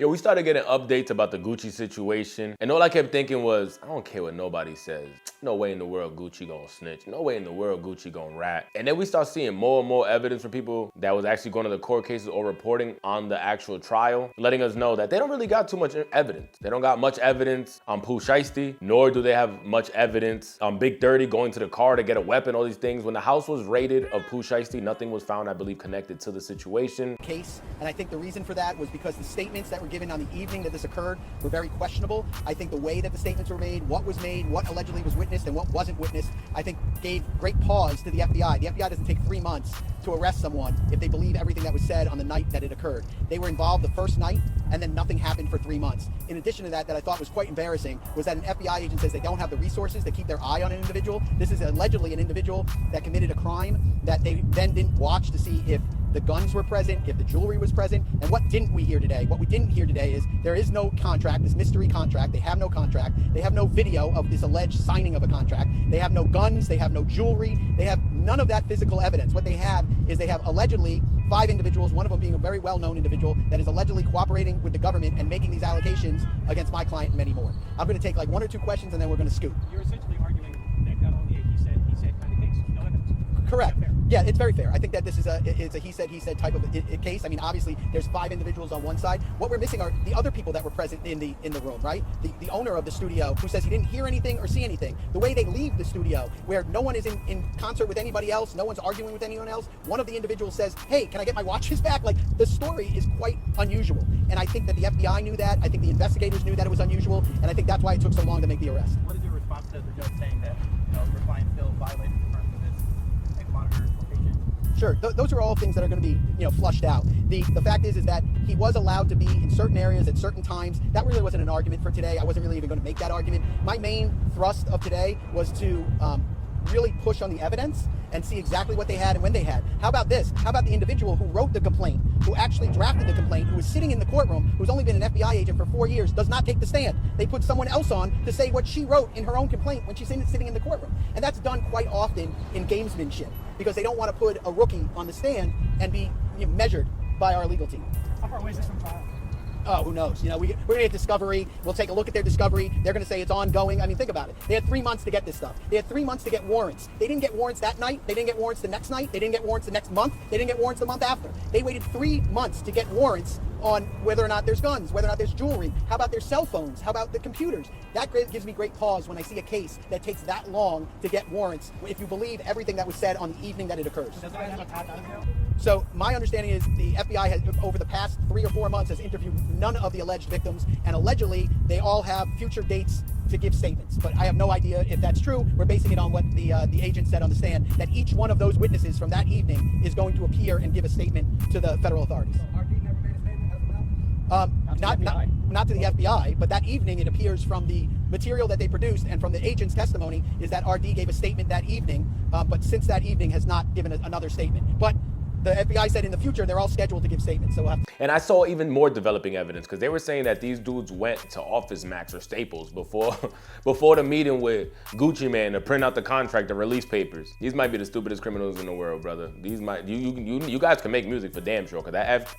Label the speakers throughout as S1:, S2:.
S1: we started getting updates about the Gucci situation, and all I kept thinking was, I don't care what nobody says. No way in the world Gucci gonna snitch. No way in the world Gucci gonna rat. And then we start seeing more and more evidence from people that was actually going to the court cases or reporting on the actual trial, letting us know that they don't really got too much evidence. They don't got much evidence on Pooh Shiesty, nor do they have much evidence on Big 30 going to the car to get a weapon, all these things. When the house was raided of Pooh Shiesty, nothing was found, I believe, connected to the situation.
S2: Case, and I think the reason for that was because the statements that were given on the evening that this occurred were very questionable. I think the way that the statements were made, what allegedly was witnessed and what wasn't witnessed, I think gave great pause to the FBI. The FBI doesn't take 3 months to arrest someone if they believe everything that was said on the night that it occurred. They were involved the first night, and then nothing happened for 3 months. In addition to that I thought was quite embarrassing was that an FBI agent says they don't have the resources to keep their eye on an individual. This is allegedly an individual that committed a crime that they then didn't watch to see if the guns were present, if the jewelry was present. And what didn't we hear today? What we didn't hear today is there is no contract, this mystery contract. They have no contract. They have no video of this alleged signing of a contract. They have no guns. They have no jewelry. They have none of that physical evidence. What they have is they have allegedly 5 individuals, one of them being a very well-known individual that is allegedly cooperating with the government and making these allegations against my client and many more. I'm going to take like 1 or 2 questions and then we're going to scoot.
S3: You're essentially arguing that not only a he said kind of case, no evidence.
S2: Correct. Yeah, it's very fair. I think that this is it's a he said type of a case. I mean, obviously, there's 5 individuals on one side. What we're missing are the other people that were present in the room, right? The owner of the studio who says he didn't hear anything or see anything. The way they leave the studio, where no one is in concert with anybody else, no one's arguing with anyone else. One of the individuals says, "Hey, can I get my watches back?" Like, the story is quite unusual, and I think that the FBI knew that. I think the investigators knew that it was unusual, and I think that's why it took so long to make the arrest.
S3: What is your response to the judge saying that your client still violated the terms of his ankle monitor location?
S2: Sure, those are all things that are going to be, flushed out. The fact is that he was allowed to be in certain areas at certain times. That really wasn't an argument for today. I wasn't really even going to make that argument. My main thrust of today was to really push on the evidence and see exactly what they had and when they had. How about this? How about the individual who wrote the complaint, who actually drafted the complaint, who was sitting in the courtroom, who's only been an FBI agent for 4 years, does not take the stand. They put someone else on to say what she wrote in her own complaint when she's sitting in the courtroom. And that's done quite often in gamesmanship, because they don't want to put a rookie on the stand and be measured by our legal team.
S3: How far away is this from trial?
S2: Oh, who knows? We're going to get discovery. We'll take a look at their discovery. They're going to say it's ongoing. I mean, think about it. They had 3 months to get this stuff. They had 3 months to get warrants. They didn't get warrants that night. They didn't get warrants the next night. They didn't get warrants the next month. They didn't get warrants the month after. They waited 3 months to get warrants on whether or not there's guns, whether or not there's jewelry, how about their cell phones, how about the computers. That gives me great pause when I see a case that takes that long to get warrants, if you believe everything that was said on the evening that it occurs.
S3: Does it have a path out of jail?
S2: So my understanding is the FBI has, over the past 3 or 4 months, has interviewed none of the alleged victims, and allegedly they all have future dates to give statements. But I have no idea if that's true. We're basing it on what the agent said on the stand, that each one of those witnesses from that evening is going to appear and give a statement to the federal authorities.
S3: So RD never made a statement as well?
S2: Not to the FBI, but that evening it appears from the material that they produced and from the agent's testimony is that RD gave a statement that evening, but since that evening has not given another statement. But the FBI said in the future they're all scheduled to give statements. So we'll have to.
S1: And I saw even more developing evidence, because they were saying that these dudes went to Office Max or Staples before the meeting with Gucci Man to print out the contract, the release papers. These might be the stupidest criminals in the world, brother. These might you guys can make music for damn sure, because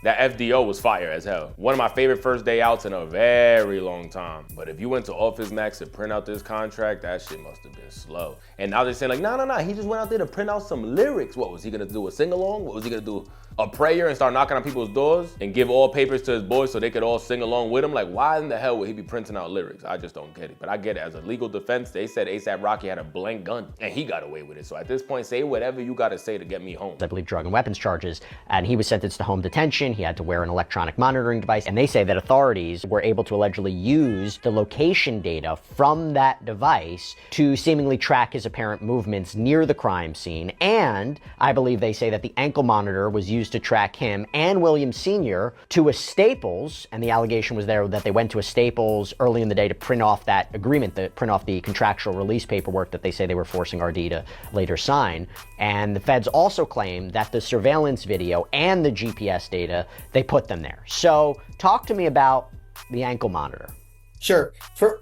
S1: that FDO was fire as hell. One of my favorite first day outs in a very long time. But if you went to Office Max to print out this contract, that shit must have been slow. And now they're saying like, no, he just went out there to print out some lyrics. What was he gonna do, a sing-along? What was he gonna do, a prayer and start knocking on people's doors and give all papers to his boys so they could all sing along with him? Like, why in the hell would he be printing out lyrics? I just don't get it. But I get it. As a legal defense, they said A$AP Rocky had a blank gun and he got away with it. So at this point, say whatever you gotta say to get me home.
S4: I believe drug and weapons charges, and he was sentenced to home detention. He had to wear an electronic monitoring device, and they say that authorities were able to allegedly use the location data from that device to seemingly track his apparent movements near the crime scene. And I believe they say that the ankle monitor was used to track him and Williams Sr. to a Staples, and the allegation was there that they went to a Staples early in the day to print off that agreement, to print off the contractual release paperwork that they say they were forcing RD to later sign. And the feds also claim that the surveillance video and the GPS data, they put them there. So talk to me about the ankle monitor.
S2: Sure.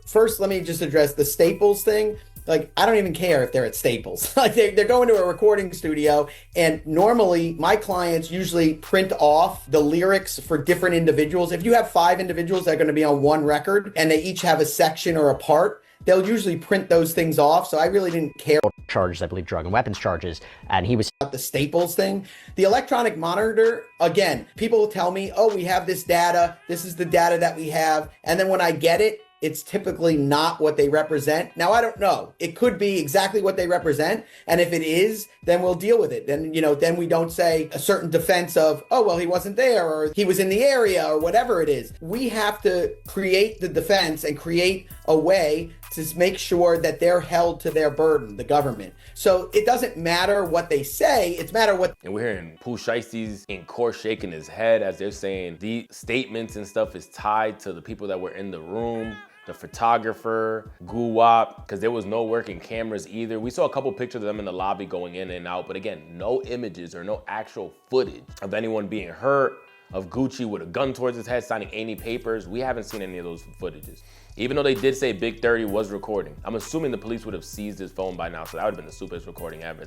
S2: First, let me just address the Staples thing. like, I don't even care if they're at Staples. Like, they're going to a recording studio, and normally my clients usually print off the lyrics for different individuals. If you have 5 individuals that are going to be on one record and they each have a section or a part, they'll usually print those things off. So I really didn't care.
S4: Charges, I believe, drug and weapons charges, and he was
S2: The Staples thing. The electronic monitor, again, people will tell me, oh, we have this data. This is the data that we have. And then when I get it, it's typically not what they represent. Now, I don't know. It could be exactly what they represent. And if it is, then we'll deal with it. Then, then we don't say a certain defense of, oh, well, he wasn't there, or he was in the area, or whatever it is. We have to create the defense and create a way to make sure that they're held to their burden, the government. So it doesn't matter what they say, it's matter what.
S1: And we're hearing Pooh Shiesty's in court shaking his head as they're saying the statements and stuff is tied to the people that were in the room, the photographer, Guwap, because there was no working cameras either. We saw a couple pictures of them in the lobby going in and out, but again, no images or no actual footage of anyone being hurt, of Gucci with a gun towards his head signing any papers. We haven't seen any of those footages. Even though they did say Big 30 was recording. I'm assuming the police would have seized his phone by now, so that would have been the stupidest recording ever.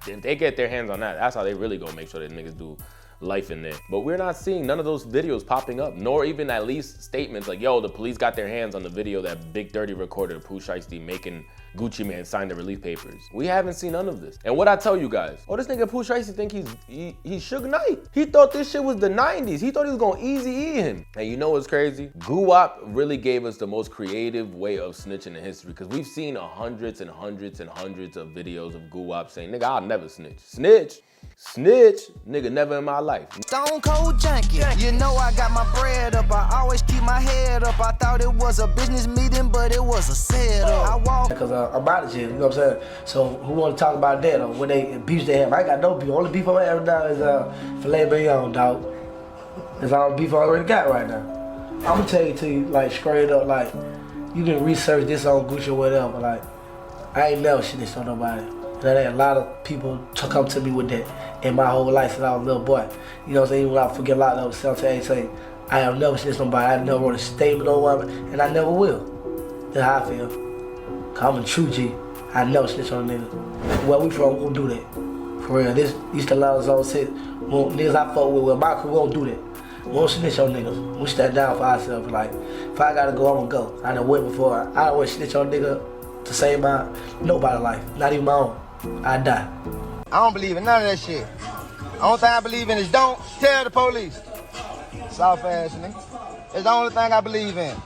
S1: If they get their hands on that, that's how they really go make sure that niggas do life in there. But we're not seeing none of those videos popping up, nor even at least statements like, yo, the police got their hands on the video that Big 30 recorded of Pooh Shiesty making Gucci Man sign the relief papers. We haven't seen none of this. And what I tell you guys, oh, this nigga Pooh Shiesty think he's Suge Knight. He thought this shit was the 90s. He thought he was gonna Eazy-E him. And you know what's crazy? Guwap really gave us the most creative way of snitching in history, because we've seen hundreds and hundreds and hundreds of videos of Guwap saying, nigga, I'll never snitch. Snitch, nigga, never in my life.
S5: Stone cold junkie, you know I got my bread up. I always keep my head up. I thought it was a business meeting, but it was a setup. I walk.
S6: Because I'm out of jail, you know what I'm saying? So who want to talk about that or what they beefs they have? I ain't got no beef. Only beef I have now is filet mignon, dog. That's all the beef I already got right now. I'm gonna tell you to you, like, straight up, like, you can research this on Gucci or whatever. Like, I ain't never snitched on nobody. There ain't a lot of people to come to me with that in my whole life since I was a little boy. You know what I'm saying? When I forget a lot of those say, I have never snitched on nobody. I never wrote a statement on one, and I never will. That's how I feel. Cause I'm a true G. I never snitch on a nigga. Where we from, we won't do that. For real. These the lines on set. Niggas I fuck with my crew, we won't do that. We won't snitch on niggas. We stand down for ourselves. Like, if I gotta go, I'm gonna go. I done went before. I don't want to snitch on a nigga to save my nobody's life, not even my own. I die.
S5: I don't believe in none of that shit. Only thing I believe in is don't tell the police. Soft ass nigga. It's the only thing I believe in.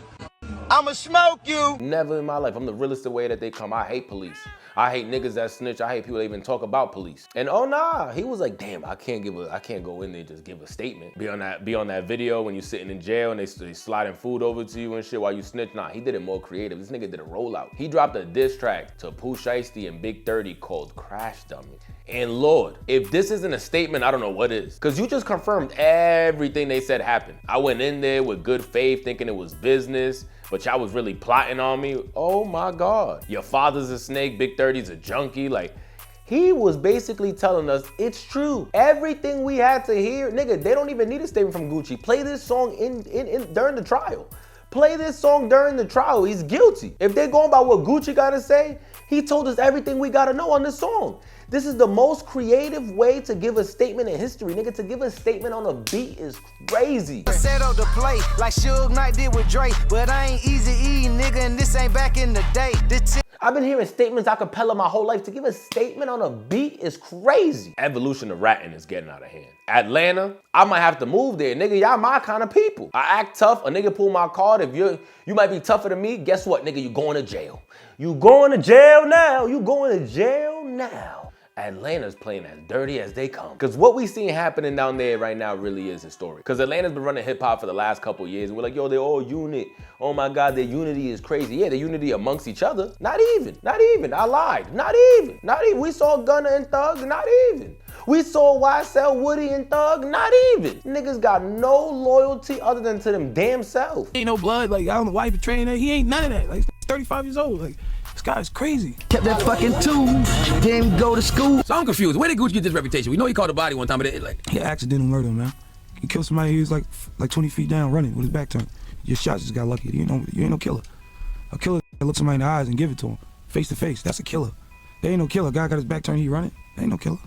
S5: I'ma smoke you.
S1: Never in my life. I'm the realest the way that they come. I hate police. I hate niggas that snitch. I hate people that even talk about police. And oh nah, he was like, damn, I can't go in there and just give a statement. Be on that video when you're sitting in jail and they sliding food over to you and shit while you snitch. Nah, he did it more creative. This nigga did a rollout. He dropped a diss track to Pooh Shiesty and Big 30 called Crash Dummy. And Lord, if this isn't a statement, I don't know what is. Cause you just confirmed everything they said happened. I went in there with good faith thinking it was business, but y'all was really plotting on me. Oh my God. Your father's a snake, Big 30's a junkie. Like, he was basically telling us it's true. Everything we had to hear, nigga, they don't even need a statement from Gucci. Play this song during the trial. Play this song during the trial. He's guilty. If they're going by what Gucci gotta say, he told us everything we gotta know on this song. This is the most creative way to give a statement in history, nigga. To give a statement on a beat is crazy.
S5: I set up the play like Suge Knight did with Drake, but I ain't Eazy-E, nigga, and this ain't back in the day.
S1: I've been hearing statements a cappella my whole life. To give a statement on a beat is crazy. Evolution of ratting is getting out of hand. Atlanta, I might have to move there. Nigga, y'all my kind of people. I act tough, a nigga pull my card. If you might be tougher than me, guess what, nigga? You going to jail. You going to jail now. You going to jail now. Atlanta's playing as dirty as they come. Because what we seen happening down there right now really is historic. Because Atlanta's been running hip hop for the last couple years. And we're like, yo, they're all unit. Oh my God, their unity is crazy. Yeah, their unity amongst each other. Not even. I lied. Not even. We saw Gunna and Thug, not even. We saw YSL, Woody and Thug, not even. Niggas got no loyalty other than to them damn self.
S7: Ain't no blood, like, I don't know why he betraying that. He ain't none of that. Like, 35 years old, like, this guy's crazy.
S6: Kept that fucking tune, didn't go to school.
S7: So I'm confused. Where did Gucci get this reputation? We know he caught a body one time, but it, like...
S8: He accidental murder, man. He killed somebody, he was like 20 feet down running with his back turned. Your shot just got lucky. You ain't no killer. A killer look somebody in the eyes and give it to him. face to face. That's a killer. There ain't no killer. Guy got his back turned, he running. There ain't no killer.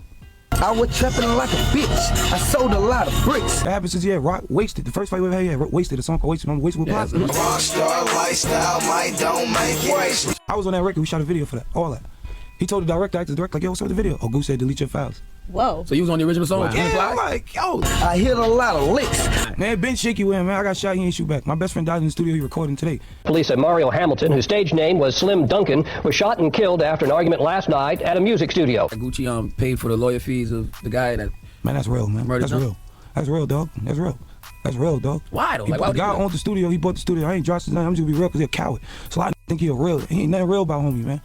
S6: I was trapping like a bitch. I sold a lot of bricks.
S8: That happened since he had Wasted. The first fight we ever had, Wasted. A song called Wasted on Wasted with Pop.
S5: Rockstar lifestyle might don't make it.
S8: I was on that record. We shot a video for that. All that. He told the director, like, yo, what's up with the video? Oh, Goose said, delete your files.
S9: Whoa.
S7: So you was on the original song?
S8: Wow. Yeah, I'm like, yo.
S6: I hit a lot of licks.
S8: Man, been shaky with him, man. I got shot, he ain't shoot back. My best friend died in the studio, he recording today.
S10: Police said Mario Hamilton, whose stage name was Slim Duncan, was shot and killed after an argument last night at a music studio.
S7: Gucci paid for the lawyer fees of the guy that...
S8: Man, that's real, man. That's real. That's real, dog. That's real. That's real, dog.
S7: Why, though?
S8: The guy owned the studio, he bought the studio. I ain't dropped his name. I'm just gonna be real because he's a coward. So I think he a real. He ain't nothing real about homie, man.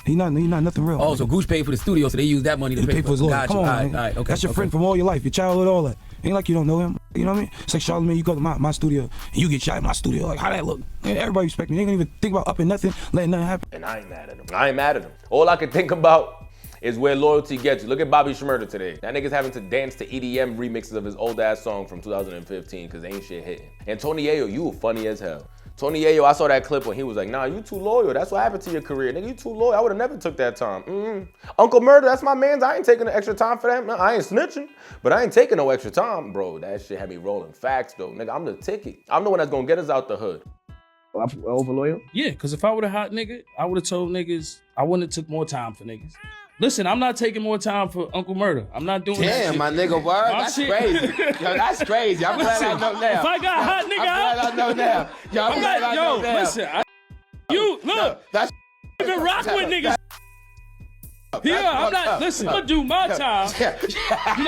S8: He not nothing real.
S7: Oh, so Goose paid for the studio, so they used that money to pay for
S8: his lawyer.
S7: Gotcha.
S8: Come on,
S7: all
S8: man.
S7: right, okay,
S8: that's your friend from all your life, your childhood, all that. Ain't like you don't know him. You know what I mean? It's like Charlamagne, you go to my studio and you get shot in my studio. Like, how that look? Man, everybody respect me. They ain't gonna even think about upping nothing, letting nothing happen.
S1: And I ain't mad at him. I ain't mad at him. All I can think about is where loyalty gets you. Look at Bobby Shmurda today. That nigga's having to dance to EDM remixes of his old ass song from 2015 because ain't shit hitting. And Tony Yayo, you funny as hell. Tony Yayo, I saw that clip when he was like, nah, you too loyal. That's what happened to your career. Nigga, you too loyal. I would have never took that time. Uncle Murder, that's my man's. I ain't taking the extra time for that. Man, I ain't snitching, but I ain't taking no extra time. Bro, that shit had me rolling facts though. Nigga, I'm the ticket. I'm the one that's gonna get us out the hood.
S6: Over loyal?
S11: Yeah, because if I would have hot nigga, I would have told niggas, I wouldn't have took more time for niggas. Listen, I'm not taking more time for Uncle Murder. I'm not doing that shit.
S12: Damn, my nigga, word. That's crazy. Yo, that's crazy. I'm glad I know now.
S11: If I got hot nigga
S12: I'm glad I know now. Yo, I'm glad I know now.
S11: Listen, that's even rock with niggas. Yeah, I'm not. Listen, I'm gonna do my time.
S12: I'm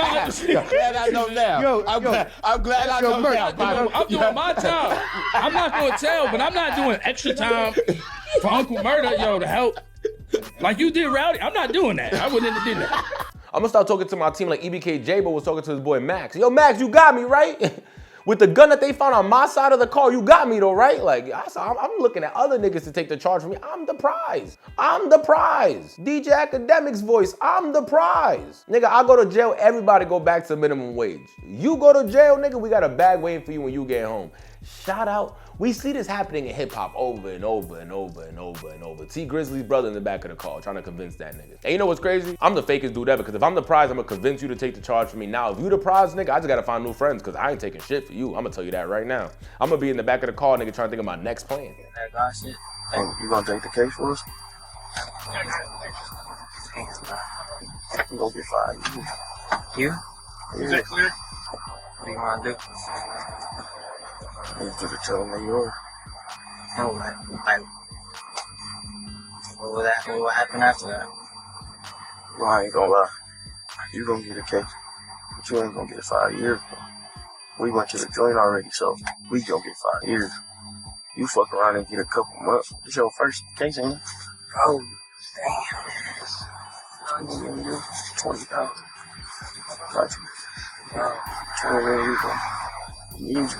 S12: glad I know now. I'm glad I know now.
S11: I'm doing my time. I'm not gonna tell, but I'm not doing extra time for Uncle Murder, to help. Like you did Rowdy. I'm not doing that. I wouldn't have did that.
S1: I'm gonna start talking to my team like EBK J-Bo was talking to his boy Max. Yo, Max, you got me, right? With the gun that they found on my side of the car, you got me though, right? Like, I'm looking at other niggas to take the charge from me. I'm the prize. I'm the prize. DJ Academic's voice, I'm the prize. Nigga, I go to jail, everybody go back to minimum wage. You go to jail, nigga, we got a bag waiting for you when you get home. Shout out. We see this happening in hip hop over and over and over and over and over. T Grizzly's brother in the back of the car trying to convince that nigga. And you know what's crazy? I'm the fakest dude ever, because if I'm the prize, I'm gonna convince you to take the charge for me. Now, if you the prize, nigga, I just gotta find new friends, because I ain't taking shit for you. I'm gonna tell you that right now. I'm gonna be in the back of the car, nigga, trying to think of my next plan.
S5: That guy shit. Hey, you gonna take the case for us? You gonna get fired.
S12: You? Is that clear?
S5: What do you wanna do? I need you to tell me yours.
S12: Oh, like, what will happen after that?
S5: Well, I ain't gonna lie. You gonna get a case, but you ain't gonna get 5 years, bro. We went to the joint already, so we gonna get 5 years. You fuck around and get a couple months. It's your first case, ain't it?
S12: Oh, damn.
S5: 20,000. Got you. 20 million, you gonna need you.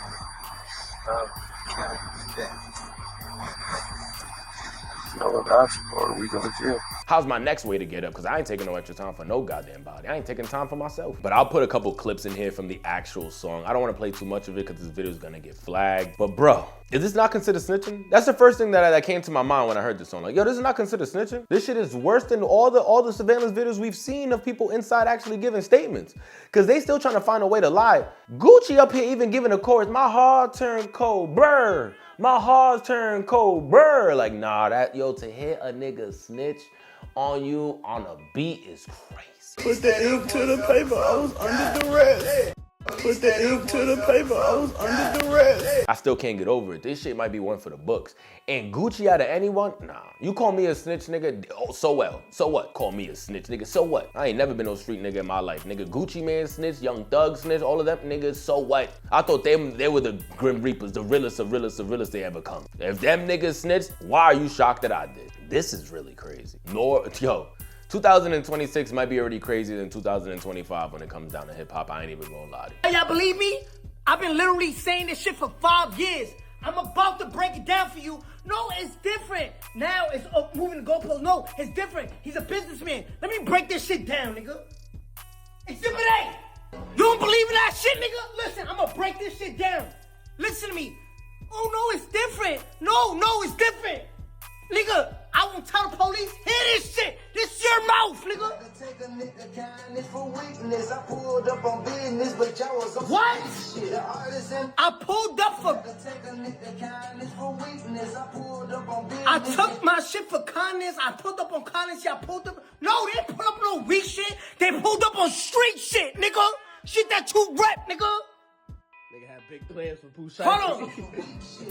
S5: No option, or we go to jail.
S1: How's my next way to get up? Because I ain't taking no extra time for no goddamn body. I ain't taking time for myself. But I'll put a couple clips in here from the actual song. I don't want to play too much of it because this video is gonna get flagged. But bro, is this not considered snitching? That's the first thing that came to my mind when I heard this song. Like, yo, this is not considered snitching. This shit is worse than all the surveillance videos we've seen of people inside actually giving statements. Because they still trying to find a way to lie. Gucci up here even giving a chorus, my heart turned cold, brr. My heart turned cold, brr. Like, nah, to hit a nigga snitch on you on a beat is crazy.
S13: Put the ink to the paper, I was under duress. Put the ink to the paper, I was under duress.
S1: I still can't get over it. This shit might be one for the books. And Gucci out of anyone? Nah. You call me a snitch, nigga? Oh, so well. So what? Call me a snitch, nigga. So what? I ain't never been no street nigga in my life. Nigga, Gucci Man snitch, Young Thug snitch, all of them niggas, so what? I thought they were the Grim Reapers, the realest they ever come. If them niggas snitched, why are you shocked that I did? This is really crazy. 2026 might be already crazier than 2025 when it comes down to hip hop. I ain't even gonna lie to you.
S14: Y'all believe me? I've been literally saying this shit for 5 years. I'm about to break it down for you. No, it's different. Now it's moving the goalpost. No, it's different. He's a businessman. Let me break this shit down, nigga. Exhibit A. You don't believe in that shit, nigga? Listen, I'm gonna break this shit down. Listen to me. Oh, no, it's different. No, it's different. Nigga, I won't tell the police. Hear this shit. This your mouth, nigga. What? I pulled up for. I took my shit for kindness. I pulled up on kindness. Y'all pulled up. No, they didn't pull up no weak shit. They pulled up on street shit, nigga. Shit that you rep, nigga.
S12: Nigga had big plans for Pooh Shiesty.
S14: Hold on.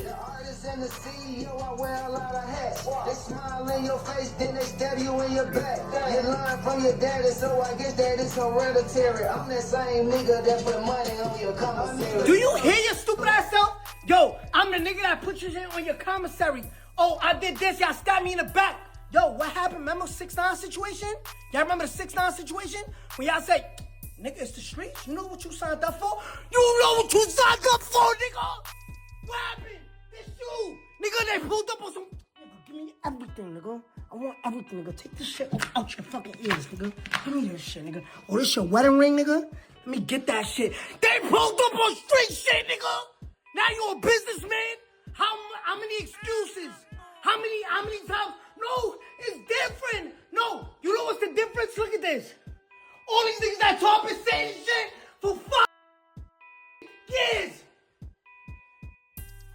S5: The artist and the CEO, I wear a lot of hats. They smile in your face, then they stab you in your back. You learn from your daddy, so I guess that is hereditary. I'm that same nigga that put money on your commissary.
S14: Do you hear your stupid ass self? Yo, I'm the nigga that put your shit on your commissary. Oh, I did this, y'all stabbed me in the back. Yo, what happened? Remember 6ix9ine situation? Y'all remember the 6ix9ine situation? When y'all say, nigga, it's the streets. You know what you signed up for? You know what you signed up for, nigga? What happened? It's you. Nigga, they pulled up on some... Nigga, give me everything, nigga. I want everything, nigga. Take this shit out your fucking ears, nigga. Give me this shit, nigga. Oh, this your wedding ring, nigga? Let me get that shit. They pulled up on street shit, nigga. Now you a businessman? How many excuses? How many times? No, it's different. No, you know what's the difference? Look at this. All these niggas that talk and say this shit for 5 years.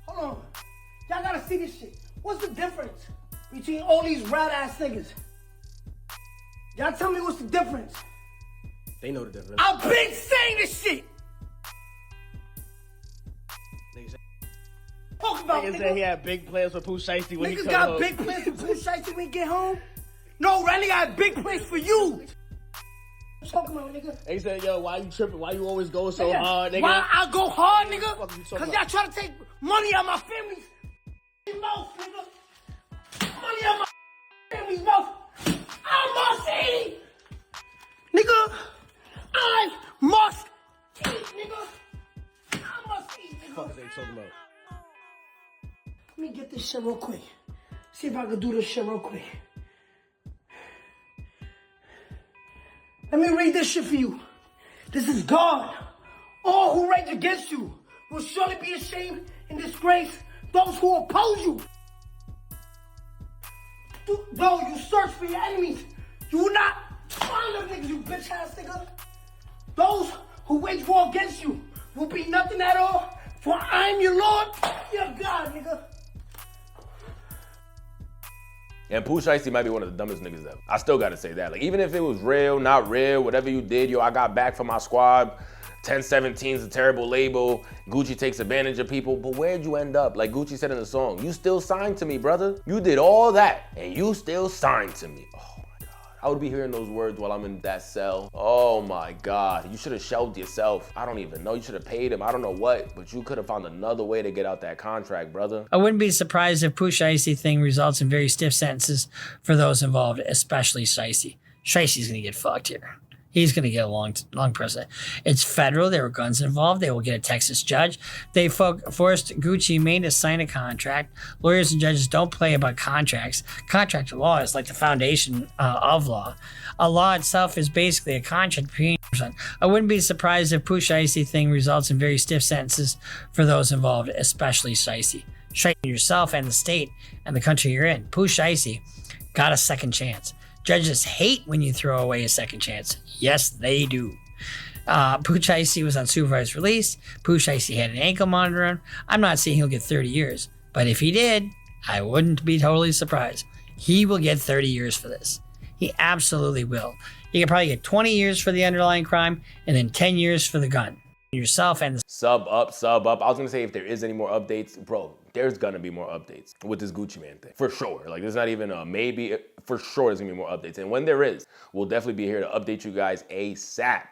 S14: Hold on. Y'all gotta see this shit. What's the difference between all these rat ass niggas? Y'all tell me what's the difference.
S12: They know the difference.
S14: I've been saying this shit. Talk about
S12: niggas said he had big plans for Pooh Shiesty when he
S14: niggas
S12: come
S14: got
S12: home.
S14: big plans for Pooh Shiesty when he get home? No, that nigga had big plans for you. Talking about, nigga.
S12: They said, yo, why you tripping? Why you always go so hard, nigga?
S14: Why I go hard, nigga?
S12: What the fuck you talking
S14: Cause
S12: about?
S14: y'all try to take money out my family's mouth, nigga. Money out my family's mouth. I must eat. Nigga, I must eat, nigga. I must eat, nigga.
S12: What the fuck are they talking about?
S14: Let me get this shit real quick. See if I can do this shit real quick. Let me read this shit for you. This is God. All who rage against you will surely be ashamed and disgrace those who oppose you. Though you search for your enemies, you will not find them, niggas, you bitch ass nigga. Those who wage war against you will be nothing at all, for I am your Lord, your God, nigga.
S1: And Pooh Shiesty might be one of the dumbest niggas ever. I still gotta say that. Like, even if it was real, not real, whatever you did, yo, I got back from my squad. 1017's a terrible label. Gucci takes advantage of people, but where'd you end up? Like Gucci said in the song, you still signed to me, brother. You did all that, and you still signed to me. Oh my God. I would be hearing those words while I'm in that cell. Oh my God. You should have shelved yourself. I don't even know. You should have paid him. I don't know what, but you could have found another way to get out that contract, brother.
S9: I wouldn't be surprised if Pooh Shiesty thing results in very stiff sentences for those involved, especially Shiesty. Shiesty's gonna get fucked here. He's going to get a long prison. It's federal. There were guns involved. They will get a Texas judge. They forced Gucci Mane to sign a contract. Lawyers and judges don't play about contracts. Contract law is like the foundation of law. A law itself is basically a contract between person. I wouldn't be surprised if Pooh Shiesty thing results in very stiff sentences for those involved, especially Shiesty. Shiesty yourself and the state and the country you're in. Pooh Shiesty got a second chance. Judges hate when you throw away a second chance. Yes, they do. Pooh Shiesty was on supervised release. Pooh Shiesty had an ankle monitor on. I'm not saying he'll get 30 years, but if he did, I wouldn't be totally surprised. He will get 30 years for this. He absolutely will. He could probably get 20 years for the underlying crime and then 10 years for the gun. Yourself and the
S1: sub up. I was gonna say if there is any more updates, bro, there's gonna be more updates with this Gucci Mane thing. For sure. Like, there's not even a maybe. For sure there's gonna be more updates. And when there is, we'll definitely be here to update you guys ASAP.